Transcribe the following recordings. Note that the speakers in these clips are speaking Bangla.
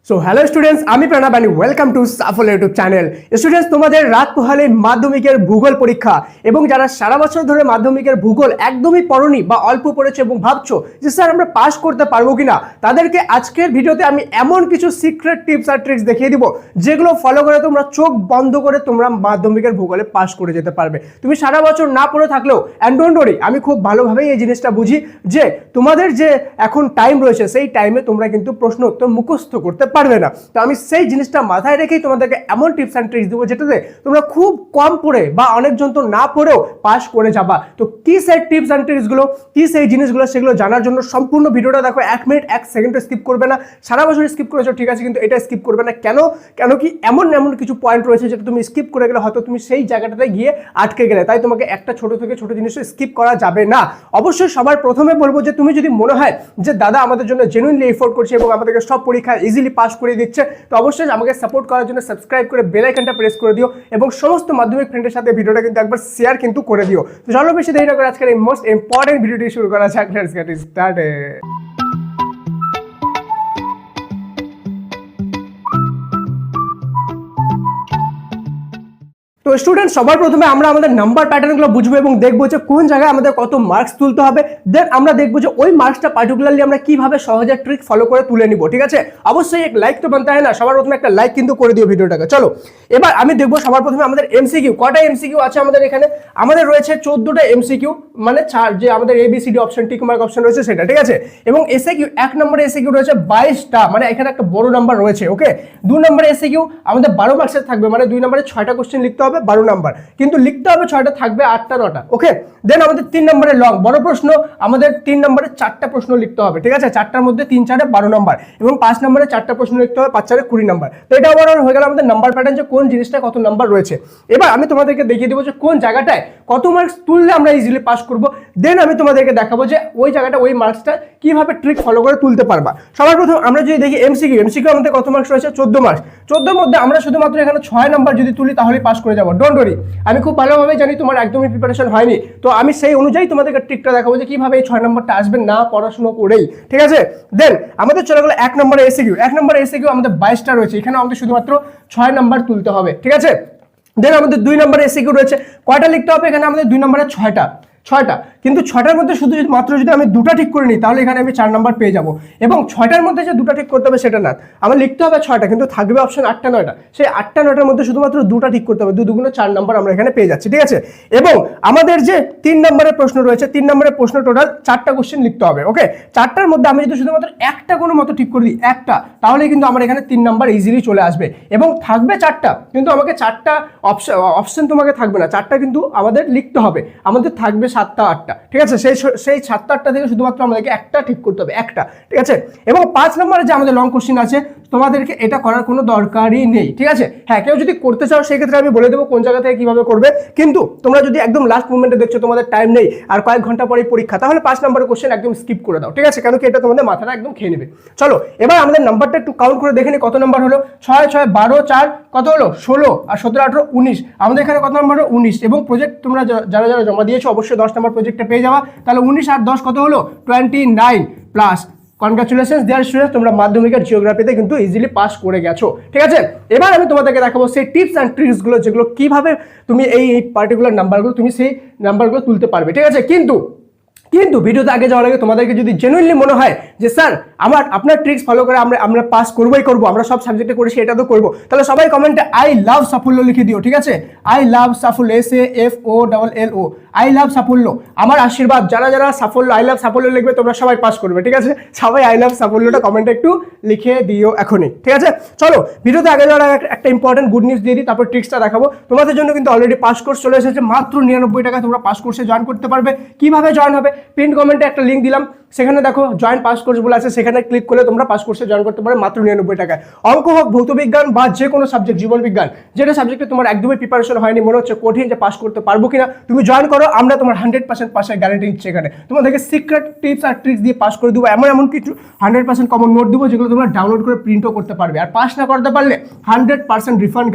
সো হ্যালো স্টুডেন্টস, আমি Pranab and welcome to Shuffle YouTube channel. Students, তোমাদের রাত পোহালে মাধ্যমিকের ভূগোল পরীক্ষা এবং যারা সারা বছর ধরে মাধ্যমিকের ভূগোল একদমই পড়নি বা অল্প পড়েছো এবং ভাবছো যে স্যার আমরা পাস করতে পারবো কিনা, তাদেরকে আজকের ভিডিওতে আমি এমন কিছু সিক্রেট টিপস আর ট্রিক্স দেখিয়ে দিব যেগুলো ফলো করে তোমরা চোখ বন্ধ করে তোমরা মাধ্যমিকের ভূগোলে পাস করে যেতে পারবে। তুমি সারা বছর না পড়ে থাকলেও অ্যান্ড ডোন্ট ওয়ারি, আমি খুব ভালোভাবেই এই জিনিসটা বুঝি যে তোমাদের যে এখন টাইম রয়েছে সেই টাইমে তোমরা কিন্তু প্রশ্ন উত্তর মুখস্থ করতে পারবে না। তো আমি সেই জিনিসটা মাথায় রেখেই তোমাদেরকে এমন টিপস অ্যান্ড ট্রিক্স দেবো যেটাতে তোমরা খুব কম পড়ে বা অনেকজন তো না পড়েও পাস করে যাবা। তো কি সেই টিপস অ্যান্ড ট্রিক্সগুলো, কি সেই জিনিসগুলো, সেগুলো জানার জন্য সম্পূর্ণ ভিডিওটা দেখো। 1 মিনিট 1 সেকেন্ডও স্কিপ করবে না। সারা বছর স্কিপ করেছো ঠিক আছে, কিন্তু এটা স্কিপ করবে না। কেন কি এমন কিছু পয়েন্ট রয়েছে যেটা তুমি স্কিপ করে গেলে হয়তো তুমি সেই জায়গাটাতে গিয়ে আটকে গেলে, তাই তোমাকে একটা ছোট থেকে ছোট জিনিস স্কিপ করা যাবে না। অবশ্যই সবার প্রথমে বলবো যে তুমি যদি মনে হয় যে দাদা আমাদের জন্য জেনুইনলি এফোর্ট করছে এবং আমাদেরকে সব পরীক্ষা ইজিলি পাস করে দিচ্ছে, তো অবশ্যই আমাকে সাপোর্ট করার জন্য সাবস্ক্রাইব করে বেল আইকনটা প্রেস করে দিও এবং সমস্ত মাধ্যমিক ফ্রেন্ডের সাথে ভিডিওটা কিন্তু একবার শেয়ার কিন্তু করে দিও। তো চলো বেশি দেরি না করে আজকের এই মোস্ট ইম্পর্টেন্ট ভিডিওটি শুরু করা যাক। Let's get started. তো স্টুডেন্ট, সবার প্রথমে আমরা আমাদের নাম্বার প্যাটার্নগুলো বুঝবো এবং দেখবো যে কোন জায়গায় আমাদের কত মার্কস তুলতে হবে। দেন আমরা দেখবো যে ওই মার্কসটা পার্টিকুলারলি আমরা কিভাবে সহজে ট্রিক ফলো করে তুলে নিব। ঠিক আছে, অবশ্যই এক লাইক তো বানতে হয় না, সবার প্রথমে একটা লাইক কিন্তু করে দিও ভিডিওটাকে। চলো এবার আমি দেখবো সবার প্রথমে আমাদের এমসিকিউ। কটা এমসিকিউ আছে আমাদের এখানে? আমাদের রয়েছে 14টা এমসিকিউ, মানে যে আমাদের ABCD option tick mark option রয়েছে সেটা। ঠিক আছে, এবং এসএকিউ 1 নম্বরে এসএকিউ রয়েছে 22টা, মানে এখানে একটা বড় নাম্বার রয়েছে। ওকে, 2 নম্বরে এসএকিউ আমাদের 12 মার্কসের থাকবে, মানে 2 নম্বরে 6টা কোশ্চেন লিখতে হবে 12 নাম্বার, কিন্তু লিখতে হবে 6টা, থাকবে 8টা 9টা। ওকে, দেন আমাদের 3 নম্বরে লং বড় প্রশ্ন, আমাদের 3 নম্বরে 4টা প্রশ্ন লিখতে হবে। ঠিক আছে, 4টার মধ্যে 3 4 12 নাম্বার এবং 5 নম্বরে 4টা প্রশ্ন লিখতে হবে, 5 4 20 নাম্বার। তো এটা ওভারঅল হয়ে গেল আমাদের নাম্বার প্যাটার্ন, যে কোন জিনিসটা কত নাম্বার রয়েছে। এবার আমি তোমাদেরকে দেখিয়ে দেবো যে কোন জায়গাটায় কত মার্কস তুললে আমরা ইজিলি পাস করব। দেন আমি তোমাদেরকে দেখাবো যে ওই জায়গাটা ওই মার্কসটা কিভাবে ট্রিক ফলো করে তুলতে পারবা। সবার প্রথম আমরা যদি দেখি এমসিকিউ আমাদের কত মার্কস রয়েছে? 14 মার্কস। 14 মধ্যে আমরা শুধুমাত্র এখানে 6 নাম্বার যদি তুলি তাহলে পাস করে যাবো। ডোন্ট ওয়ারি, আমি খুব ভালোভাবে জানি তোমার একদমই প্রিপারেশন হয়নি, তো আমি সেই অনুযায়ী তোমাদেরকে ট্রিকটা দেখাবো যে কিভাবে এই 6 নম্বরটা আসবে না পড়াশোনা করেই। ঠিক আছে, দেন আমাদের চলে গেলো 1 নম্বরে এসিকিউ। 1 নম্বরে এসিকিউ আমাদের 22টা রয়েছে, এখানে আমাদের শুধুমাত্র 6 নাম্বার তুলতে হবে। ঠিক আছে, দেন আমাদের 2 নম্বরে এসিকিউ রয়েছে, কয়টা লিখতে হবে? এখানে আমাদের 2 নম্বরে 6টা, কিন্তু 6টার মধ্যে শুধু মাত্র যদি আমি 2টা ঠিক করে নিই তাহলে এখানে আমি 4 নাম্বার পেয়ে যাব। এবং 6টার মধ্যে যে 2টা ঠিক করতে হবে সেটা না, আমার লিখতে হবে 6টা, কিন্তু থাকবে অপশন 8টা 9টা। সেই 8টা 9টার মধ্যে শুধুমাত্র 2টা ঠিক করতে হবে, 2 2 4 নাম্বার আমরা এখানে পেয়ে যাচ্ছি। ঠিক আছে, এবং আমাদের যে 3 নম্বরের প্রশ্ন রয়েছে, 3 নম্বরের প্রশ্ন টোটাল 4টা কোশ্চেন লিখতে হবে। ওকে, 4টার মধ্যে আমি যদি শুধুমাত্র একটা কোনো মতো ঠিক করে দিই, একটা, তাহলে কিন্তু আমার এখানে 3 নাম্বার ইজিলি চলে আসবে এবং থাকবে 4টা, কিন্তু আমাকে 4টা অপশন তোমাকে থাকবে না, 4টা কিন্তু আমাদের লিখতে হবে, আমাদের থাকবে 7টা 8টা। ঠিক আছে, সেই 7টা 8টা থেকে শুধুমাত্র আমাদেরকে একটা ঠিক করতে হবে, একটা। ঠিক আছে, এবং 5 নম্বরে যে আমাদের লং কোশ্চেন আছে তোমাদেরকে এটা করার কোনো দরকারই নেই। ঠিক আছে, হ্যাঁ কেউ যদি করতে চাও সেক্ষেত্রে আমি বলে দেবো কোন জায়গা থেকে কিভাবে করবে, কিন্তু তোমরা যদি একদম লাস্ট মোমেন্টে দেখছো তোমাদের টাইম নেই আর কয়েক ঘন্টা পরে পরীক্ষা, তাহলে 5 নম্বরের কোশ্চেন একদম স্কিপ করে দাও। ঠিক আছে, কেন কি এটা তোমাদের মাথাটা একদম খেয়ে নেবে। চলো এবার আমাদের নাম্বারটা একটু কাউন্ট করে দেখে নি কত নাম্বার হলো। 6 6 12 4 কত হলো? 16 আর 17 18 19, আমাদের এখানে কত নাম্বার হলো? 19। এবং প্রজেক্ট তোমরা যারা যারা জমা দিয়েছো অবশ্যই 10 নম্বর প্রজেক্টটা পেয়ে যাওয়া, তাহলে 19 আর 10 কত হলো? 29 প্লাস। কনগ্রাচুলেশনস ডিয়ার স্টুডেন্টস, তোমরা মাধ্যমিকের জিওগ্রাফিতে কিন্তু ইজিলি পাস করে গেছো। ঠিক আছে, এবার আমি তোমাদেরকে দেখাবো সেই টিপস অ্যান্ড ট্রিক্সগুলো যেগুলো কিভাবে তুমি এই পার্টিকুলার নাম্বারগুলো তুমি সেই নাম্বারগুলো তুলতে পারবে। ঠিক আছে, কিন্তু ভিডিওতে আগে যাওয়ার আগে তোমাদেরকে যদি জেনুইনলি মনে হয় যে স্যার আপনার ট্রিক্স ফলো করে আমরা পাস করবোই করবো, আমরা সব সাবজেক্টে করেছি এটা তো করবো, তাহলে সবাই কমেন্টে আই লাভ সাফল্য লিখে দিও। ঠিক আছে, আই লাভ সাফল্য, SAFOLLO, আই লাভ সাফল্য, আমার আশীর্বাদ। যারা যারা সাফল্য আই লাভ সাফল্য লিখবে তোমরা সবাই পাস করবে। ঠিক আছে, সবাই আই লাভ সাফল্যটা কমেন্টে একটু লিখে দিও এখনই। ঠিক আছে, চলো ভিডিওতে আগে যাওয়ার একটা ইম্পর্টেন্ট গুড নিউজ দিয়ে দিই, তারপর ট্রিক্সটা দেখাবো। তোমাদের জন্য কিন্তু অলরেডি পাস কোর্স চলে এসেছে, মাত্র 99 টাকা তোমরা পাস কোর্সে জয়েন করতে পারবে। কিভাবে জয়েন হবে? পিন কমেন্টে একটা লিঙ্ক দিলাম, সেখানে দেখো জয়েন পাস কোর্স বলে আছে, সেখানে ক্লিক করলে তোমরা পাস কোর্সে জয়েন করতে পারবে মাত্র 99 টাকায়। অঙ্ক হোক, ভৌত বিজ্ঞান বা যে কোনো সাবজেক্ট, জীবন বিজ্ঞান, যেটা সাবজেক্টে তোমার একদমই প্রিপারেশন হয়নি, মনে হচ্ছে কঠিন যে পাস করতে পারবো কিনা, তুমি জয়েন করো, আমরা তোমার 100% পাসের গ্যারান্টি দিচ্ছি। এখানে তোমাদেরকে সিক্রেট টিপস আর ট্রিক্স দিয়ে পাস করে দেবো, এমন কিছু 100% কমন নোট দেবো যেগুলো তোমরা ডাউনলোড করে প্রিন্টও করতে পারবে। আর পাস না করতে পারলে 100% রিফান্ড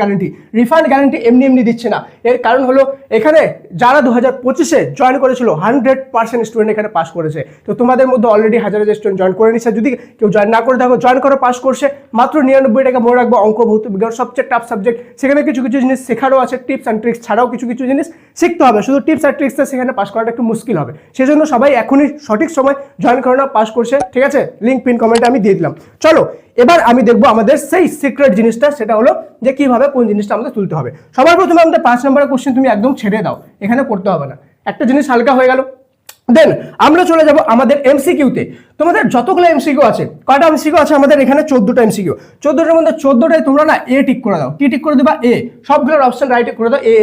গ্যারান্টি এমনি দিচ্ছে না। এর কারণ হলো এখানে যারা 2025-এ জয়েন করেছিল 100% স্টুডেন্ট এখানে পাস করেছে। তো তোমাদের মধ্যে অলরেডি হাজার স্টুডেন্ট জয়েন করে নিচ্ছে। যদি কেউ জয়েন না করে থাকো, জয়েন করো, পাস করছে মাত্র 99 টাকা। মনে রাখবো অঙ্ক ভৌত বিজ্ঞান সবচেয়ে টাফ সাবজেক্ট, সেখানে কিছু কিছু জিনিস শেখারও আছে, টিপস অ্যান্ড ট্রিক্স ছাড়াও কিছু কিছু জিনিস শিখতে হবে। শুধু টিপস আর ট্রিক্সটা সেখানে পাস করাটা একটু মুশকিল হবে, সেজন্য সবাই এখনই সঠিক সময় জয়েন করে নাও, পাস করছে, ঠিক আছে? লিঙ্ক পিন কমেন্টে আমি দিয়ে দিলাম। চলো এবার আমি দেখবো আমাদের সেই সিক্রেট জিনিসটা, সেটা হলো যে কিভাবে কোন জিনিসটা আমাদের তুলতে হবে। সবার প্রথমে আমাদের 5 নম্বরের কোশ্চেন তুমি একদম ছেড়ে দাও, এখানে করতে হবে না, একটা জিনিস হালকা হয়ে গেল। দেন আমরা চলে যাব আমাদের এমসিকিউতে। তোমাদের যতগুলো এমসিকিউ আছে, কয়টা এমসিকিউ আছে আমাদের এখানে? 14টা এমসিকিউ। 14টার মধ্যে 14টাই তোমরা না এ টিক করে দাও। কি টিক করে দেবা? এ। সবগুলোর অপশন রাইট করে দাও, এ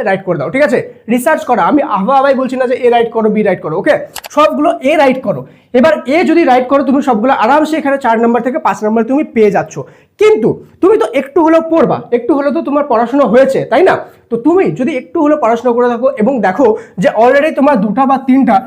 রাইট করে দাও, ঠিক আছে? রিসার্চ করা, আমি আহ্বাই বলছি না যে এ রাইট করো বি রাইট করো, ওকে? সবগুলো এ রাইট করো। এবার এ যদি রাইট করো তুমি সবগুলো আরামসে এখানে 4 নম্বর থেকে 5 নম্বর তুমি পেয়ে যাচ্ছ। কিন্তু তুমি তো একটু হলেও পড়বা, একটু হলেও তো তোমার পড়াশোনা হয়েছে, তাই না? তো তুমি যদি একটু হলেও পড়াশোনা করে থাকো এবং দেখো যে অলরেডি তোমার 2টা বা 3টা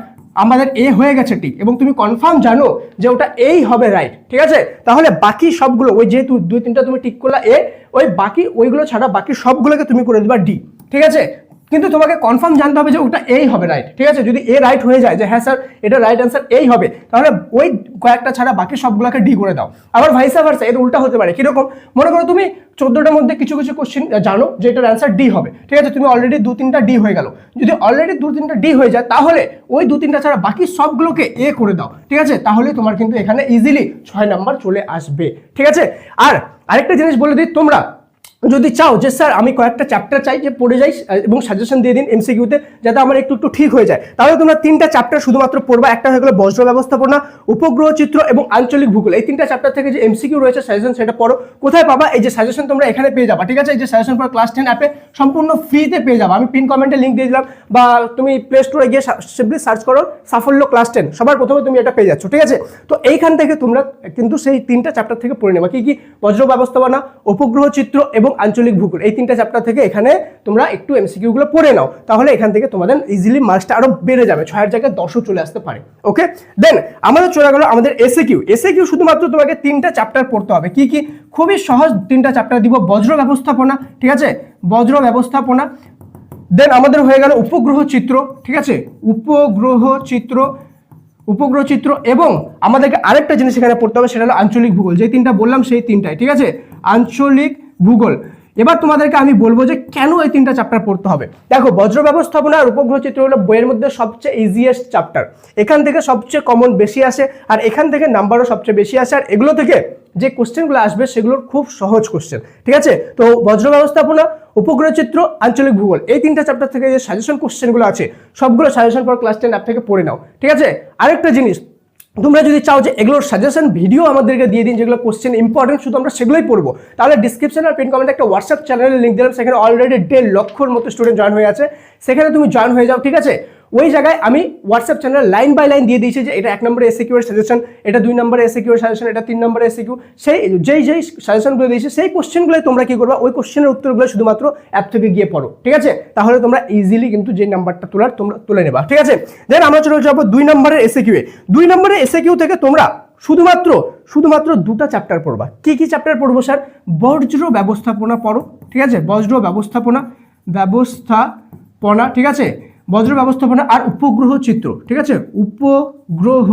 আমাদের এ হয়ে গেছে টিক, এবং তুমি কনফার্ম জানো যে ওটা এই হবে রাইট, ঠিক আছে? তাহলে বাকি সবগুলো, ওই যেহেতু 2-3টা তুমি টিক করলা এ, ওই বাকি ওইগুলো ছাড়া বাকি সবগুলোকে তুমি করে দিবা ডি, ঠিক আছে? কিন্তু তোমাকে কনফার্ম জানতে হবে যে ওটা এই হবে রাইট, ঠিক আছে? যদি এ রাইট হয়ে যায় যে হ্যাঁ স্যার এটা রাইট অ্যান্সার এই হবে, তাহলে ওই কয়েকটা ছাড়া বাকি সবগুলোকে ডি করে দাও। আবার ভাইসা ভার্সা, এর উল্টা হতে পারে। কিরকম? মনে করো তুমি 14টার মধ্যে কিছু কিছু কোশ্চেন জানো যে এটার অ্যান্সার ডি হবে, ঠিক আছে? তুমি অলরেডি 2-3টা ডি হয়ে গেল। যদি অলরেডি 2-3টা ডি হয়ে যায় তাহলে ওই 2-3টা ছাড়া বাকি সবগুলোকে এ করে দাও, ঠিক আছে? তাহলে তোমার কিন্তু এখানে ইজিলি 6 নাম্বার চলে আসবে, ঠিক আছে? আর আরেকটা জিনিস বলে দিই, তোমরা যদি চাও যে স্যার আমি কয়েকটা চ্যাপ্টার চাই যে পড়ে যাই এবং সাজেশন দিয়ে দিন এমসিকিউতে যাতে আমার একটু একটু ঠিক হয়ে যায়, তাহলে তোমরা 3টা চ্যাপ্টার শুধুমাত্র পড়বা। একটা হয়ে গেল বজ্র ব্যবস্থাপনা, উপগ্রহ চিত্র এবং আঞ্চলিক ভূগোল। এই 3টা চ্যাপ্টার থেকে যে এমসিকিউ রয়েছে সাজেশন সেটা পড়ো। কোথায় পাবা? এই যে সাজেশন তোমরা এখানে পেয়ে যাবা, ঠিক আছে? এই যে সাজেশন ফর ক্লাস 10 অ্যাপে সম্পূর্ণ ফ্রিতে পেয়ে যাবা। আমি পিন কমেন্টে লিঙ্ক দিয়ে দিলাম, বা তুমি প্লে স্টোরে গিয়ে সিম্পলি সার্চ করো সাফল্য ক্লাস 10, সবার প্রথমে তুমি এটা পেয়ে যাচ্ছ, ঠিক আছে? তো এইখান থেকে তোমরা কিন্তু সেই 3টা চ্যাপ্টার থেকে পড়ে নেবা। কি কি? বজ্র ব্যবস্থাপনা, উপগ্রহ চিত্র এবং আঞ্চলিক ভূগোল। এই 3টা চ্যাপ্টার থেকে এখানে তোমরা একটু এমসিকিউ গুলো পড়ে নাও, তাহলে এখান থেকে তোমাদের ইজিলি মার্কসটা আরো বেড়ে যাবে, 6 এর জায়গায় 10ও চলে আসতে পারে, ওকে? দেন আমাদের চলে গেল আমাদের এসএকিউ। এসএকিউ শুধুমাত্র তোমাকে 3টা চ্যাপ্টার পড়তে হবে। কি কি? খুবই সহজ 3টা চ্যাপ্টার দিব। বজ্র ব্যবস্থাপনা, ঠিক আছে? বজ্র ব্যবস্থাপনা। দেন আমাদের হয়ে গেল উপগ্রহ চিত্র, ঠিক আছে? উপগ্রহ চিত্র এবং আমাদেরকে আরেকটা জিনিস এখানে পড়তে হবে, সেটা হলো আঞ্চলিক ভূগোল। যে 3টা বললাম সেই 3টাই, ঠিক আছে? আঞ্চলিক ভূগোল। এবার তোমাদেরকে আমি বলবো যে কেন এই 3টা চ্যাপ্টার পড়তে হবে। দেখো, বজ্র ব্যবস্থাপনা আর উপগ্রহ চিত্র হলো বইয়ের মধ্যে সবচেয়ে ইজিয়েস্ট চ্যাপ্টার। এখান থেকে সবচেয়ে কমন বেশি আসে, আর এখান থেকে নাম্বারও সবচেয়ে বেশি আসে, আর এগুলো থেকে যে কোশ্চেনগুলো আসবে সেগুলোর খুব সহজ কোশ্চেন, ঠিক আছে? তো বজ্র ব্যবস্থাপনা, উপগ্রহ চিত্র, আঞ্চলিক ভূগোল, এই 3টা চ্যাপ্টার থেকে যে সাজেশন কোশ্চেনগুলো আছে সবগুলো সাজেশন ফর ক্লাস 10 অ্যাপ থেকে পড়ে নাও, ঠিক আছে? আরেকটা জিনিস, তোমরা যদি চাও যে এগুলোর সাজেশন ভিডিও আমাদেরকে দিয়ে দিন, যেগুলো কোশ্চেন ইম্পর্টেন্ট শুধু আমরা সেগুলোই পড়বো, তাহলে ডিসক্রিপশন আর পিন কমেন্টে একটা হোয়াটসঅ্যাপ চ্যানেলের লিঙ্ক দিলাম, সেখানে অলরেডি 1.5 লক্ষর মতো স্টুডেন্ট জয়েন হয়ে আছে, সেখানে তুমি জয়েন হয়ে যাও, ঠিক আছে? ওই জায়গায় আমি WhatsApp channel line by line দিয়ে দিয়েছি যে এটা 1 নম্বরে এসএকিউ এর সাজেশন, এটা 2 নম্বরে এসএকিউ এর সাজেশন, এটা 3 নম্বরে এসএকিউ। সেই যেই সাজেশনগুলো দিয়েছি সেই কোশ্চেনগুলোই তোমরা কি করবা, ওই কোশ্চেনের উত্তরগুলো শুধুমাত্র অ্যাপ থেকে গিয়ে পড়ো, ঠিক আছে? তাহলে তোমরা ইজিলি কিন্তু যে নাম্বারটা তোলার তোমরা তুলে নেবা, ঠিক আছে? দেন আমরা চলে যাবো 2 নম্বরের এসএকিউ এ। 2 নম্বরের এসএকিউ থেকে তোমরা শুধুমাত্র 2টা চ্যাপ্টার পড়বা। কি কি চ্যাপ্টার পড়বো স্যার? বজ্র ব্যবস্থাপনা পড়ো, ঠিক আছে? বজ্র ব্যবস্থাপনা, ঠিক আছে? বজ্র ব্যবস্থাপনা আর উপগ্রহ চিত্র, ঠিক আছে? উপগ্রহ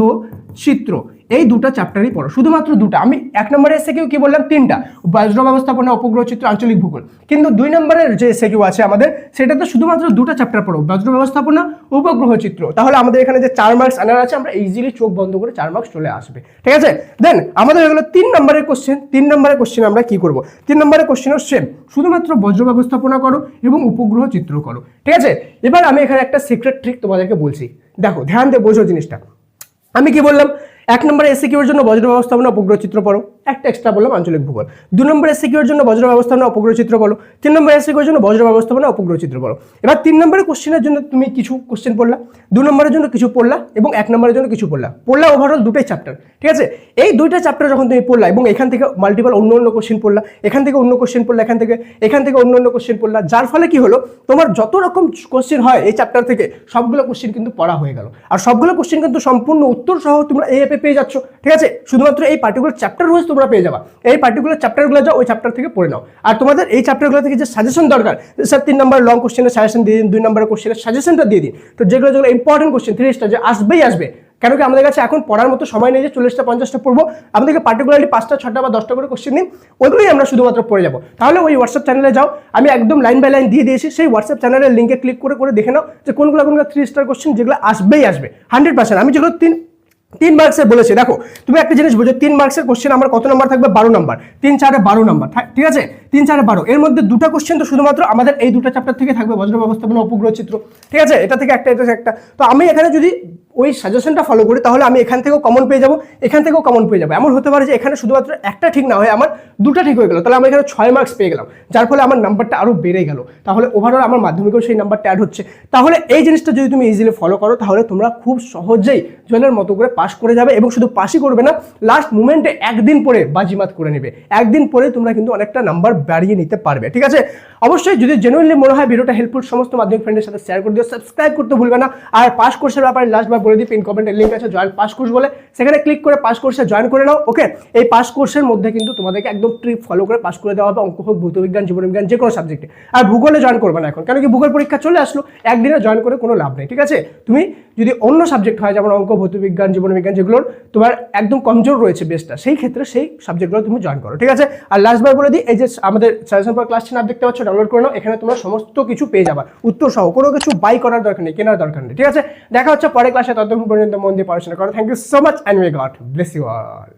চিত্র, এই 2টা চ্যাপ্টারই পড়ো, শুধুমাত্র 2টা। আমি 1 নম্বরে এসএকিউ কি বললাম? 3টা, বজ্র ব্যবস্থাপনা, উপগ্রহ চিত্র, আঞ্চলিক ভূগোল। কিন্তু 2 নম্বরের যে এসএকিউ আছে আমাদের, সেটাতে শুধুমাত্র 2টা চ্যাপ্টার পড়ো, বজ্র ব্যবস্থাপনা, উপগ্রহ চিত্র। তাহলে আমাদের এখানে যে 4 মার্কস আনার আছে, আমরা ইজিলি চোখ বন্ধ করে 4 মার্কস চলে আসবে, ঠিক আছে? দেন আমাদের হলো 3 নম্বরের কোশ্চেন। 3 নম্বরের কোশ্চেন আমরা কি করব? 3 নম্বরের কোশ্চেনও সেম, শুধুমাত্র বজ্র ব্যবস্থাপনা করো এবং উপগ্রহ চিত্র করো, ঠিক আছে? এবার আমি এখানে একটা সিক্রেট ট্রিক তোমাদেরকে বলছি, দেখো ধ্যান দিয়ে বোঝো জিনিসটা। আমি কি বললাম? 1 নম্বরে এসএকিউর জন্য বজ্র ব্যবস্থাপনা, উপগ্রহ চিত্র পড়ো, একটা এক্সট্রা বললাম আঞ্চলিক ভূগোল। 2 নম্বরে এসএকিউর জন্য বজ্র ব্যবস্থাপনা, উপগ্রহ চিত্র পড়ো। 3 নম্বরে এসএকিউর জন্য বজ্র ব্যবস্থাপনা, উপগ্রহ চিত্র পড়ো। এবার 3 নম্বরের কোশ্চেনের জন্য তুমি কিছু কোশ্চেন পড়লা, 2 নম্বরের জন্য কিছু পড়লা এবং 1 নম্বরের জন্য কিছু পড়লা ওভারঅল 2টাই চ্যাপ্টার, ঠিক আছে? এই 2টা চ্যাপ্টার যখন তুমি পড়লা এবং এখান থেকে মাল্টিপল অন্য কোশ্চেন পড়লা, এখান থেকে অন্য কোশ্চেন পড়লা, এখান থেকে অন্য কোশ্চেন পড়লা, যার ফলে কি হলো, তোমার যত রকম কোশ্চেন হয় এই চ্যাপ্টার থেকে সবগুলো কোশ্চেন কিন্তু পড়া হয়ে গেল, আর সবগুলো কোশ্চেন কিন্তু সম্পূর্ণ উত্তর সহ তোমরা এই অ্যাপে পেয়ে যাচ্ছ, ঠিক আছে? শুধুমাত্র এই পার্টিকুলার চ্যাপ্টার ওয়াইজ তোমরা পেয়ে যাবা। এই পার্টিকুলার চ্যাপ্টারগুলো যাও, ওই চ্যাপ্টার থেকে পড়ে নাও। আর তোমাদের এই চ্যাপ্টারগুলো থেকে যে সাজেশন দরকার, স্যার 3 নম্বর লং কোশ্চেনের সাজেশন দিয়ে দিন, 2 নম্বরের কোশ্চেনের সাজেশনটা দিয়ে দিন, তো যেগুলো ইম্পর্টেন্ট কোশ্চেন 3 স্টার যে আসবেই আসবে, কেন কি আমাদের কাছে এখন পড়ার মতো সময় নেই যে 40টা 50টা পড়বো, আমাদেরকে পার্টিকুলারলি 5টা 6টা বা 10টা করে কোশ্চেন নিন, ওইগুলোই আমরা শুধুমাত্র পড়ে যাবো। তাহলে ওই হোয়াটসঅ্যাপ চ্যানেলে যাও, আমি একদম লাইন বাই লাইন দিয়ে দিয়েছি, সেই হোয়াটসঅ্যাপ চ্যানেলের লিঙ্কে ক্লিক করে করে দেখে নাও যে কোনগুলো 3 স্টার কোশ্চেন যেগুলো আসবেই আসবে 100%। আমি যেগুলো 3 মার্কসের বলেছি, দেখো তুমি একটা জিনিস বুঝো, 3 মার্কসের কোশ্চেন আমার কত নাম্বার থাকবে? 12 নাম্বার, 3 4 12 নাম্বার, ঠিক আছে? 3 4 12, এর মধ্যে দুটো কোশ্চেন তো শুধুমাত্র আমাদের এই দুটো চ্যাপ্টার থেকে থাকবে, বজ্র ব্যবস্থাপনা উপগ্রহ চিত্র, ঠিক আছে? এটা থেকে একটা, এটা থেকে একটা। তো আমি এখানে যদি ওই সাজেশনটা ফলো করি তাহলে আমি এখান থেকেও কমন পেয়ে যাবো, এখান থেকেও কমন পেয়ে যাবো। এমন হতে পারে যে এখানে শুধুমাত্র একটা ঠিক না হয় আমার দুটো ঠিক হয়ে গেল, তাহলে আমি এখানে 6 মার্কস পেয়ে গেলাম, যার ফলে আমার নাম্বারটা আরো বেড়ে গেল। তাহলে ওভারঅল আমার মাধ্যমিকেও সেই নাম্বারটা অ্যাড হচ্ছে। তাহলে এই জিনিসটা যদি তুমি ইজিলি ফলো করো তাহলে তোমরা খুব সহজেই জলের মতো করে পাস করে যাবে, এবং শুধু পাসই করবে না, লাস্ট মুমেন্টে একদিন পরে বাজিমাত করে নেবে, একদিন পরে তোমরা কিন্তু অনেকটা নাম্বার বাড়িয়ে নিতে পারবে, ঠিক আছে? অবশ্যই যদি জেনুইনলি মনে হয় ভিডিওটা হেল্পফুল, সমস্ত মাধ্যমিক ফ্রেন্ডের সাথে শেয়ার করে দিও, সাবস্ক্রাইব করতে ভুলবে না। আর পাস কোর্সের ব্যাপারে লাস্টবার বলে দিই, পিন কমেন্টের লিঙ্ক আছে জয়েন পাস কোর্স বলে, সেখানে ক্লিক করে পাস কোর্সে জয়েন করে নাও। ওকে, এই পাস কোর্সের মধ্যে কিন্তু তোমাদেরকে একদম ট্রিক ফলো করে পাস করে দেওয়া হবে, অঙ্ক হোক, ভৌতবিজ্ঞান, জীবনবিজ্ঞান, যে কোনো সাবজেক্টে। আর ভূগোলে জয়েন করবে না এখন, কেন কি ভূগোল পরীক্ষা চলে আসলো, একদিনে জয়েন করে কোনো লাভ নেই, ঠিক আছে? তুমি যদি অন্য সাবজেক্ট হয় যেমন অঙ্ক, ভৌতবিজ্ঞান, জীবনবিজ্ঞান, যেগুলোর তোমার একদম কমজোর রয়েছে বেসটা, সেই ক্ষেত্রে সেই সাবজেক্টগুলো তুমি জয়েন করো, ঠিক আছে? আর লাস্টবার বলে দিই, এই যে আমাদের সাজেশন ফর ক্লাস 10 অ্যাপ দেখতে পাচ্ছ, ডাউনলোড করে নাও, এখানে তোমরা সমস্ত কিছু পেয়ে যাবা, উত্তর সহ, কোনো কিছু বাই করার দরকার নেই, কেনার দরকার নেই, ঠিক আছে? দেখা হচ্ছে পরের ক্লাসে, ততক্ষণ পর্যন্ত মন দিয়ে পড়াশোনা করো। Thank you so much and may God bless you all.